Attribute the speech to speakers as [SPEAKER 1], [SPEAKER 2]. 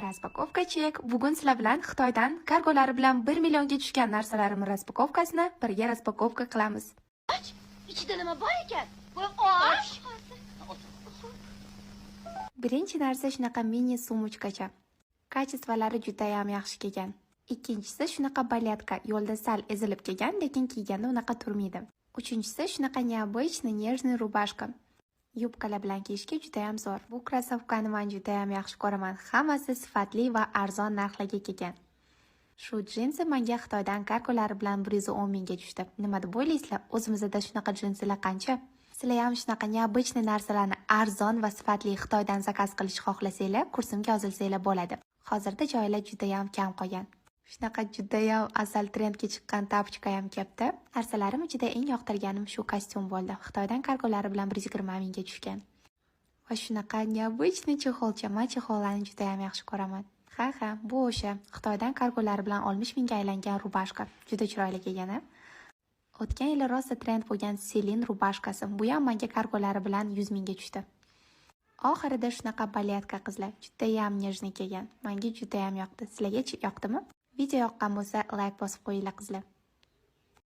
[SPEAKER 1] Raspakovka chek. Bugun sizlar bilan Xitoydan kargolari bilan 1 millionga tushgan narsalarimni raspakovkasini birga raspakovka qilamiz.
[SPEAKER 2] İçinde nima bor ekan? Och.
[SPEAKER 1] Birinchi narsa shunaqa mini sumочкacha. Kachestvalari juda ham yaxshi kelgan. Ikkinchisi shunaqa balyatka, yo'lda sal ezilib kelgan, lekin kiyganda unaqa turmaydi. Uchinchisi shunaqa необычный нежный rubashka. Yubkalar bilan kiyishga juda ham zo'r. Bu krossovkani men juda ham yaxshi ko'raman. Hammasi sifatli va arzon narxlarga kelgan. Shu jinsi menga Xitoydan kargolari bilan 110 mingga tushdi. Nima deb o'ylaysizlar? O'zimizda shunaqa jinsilar qancha? Sizlar ham shunaqa необычный narsalarni arzon va sifatli Xitoydan zakaz qilish xohlasanglar, kursimga yozilsanglar bo'ladi. Hozirda joylar juda ham kam qolgan. Shunaqa juda ham asal trendga chiqqan tapchka ham kelibdi. Narsalarim ichida eng yoqtirganim shu kostyum bo'ldi. Xitoydan kargolari bilan 120 mingga tushgan. Va shunaqa необычный chexolcha, men chexollarni juda ham yaxshi ko'raman. Ha, bu o'sha Xitoydan kargolari bilan 60 mingga aylangan rubashka. Juda chiroyli kelgan-a. O'tgan yili rosa trend bo'lgan Selin rubashkasi. Bu ham menga kargolari bilan 100 mingga tushdi. Oxirida shunaqa balyatka qizlar, juda ham nejniy kelgan. Menga juda ham yoqdi. Sizlarga yoqdimi? Video yoqqan bo'lsa, like bosib qo'yinglar qizlar.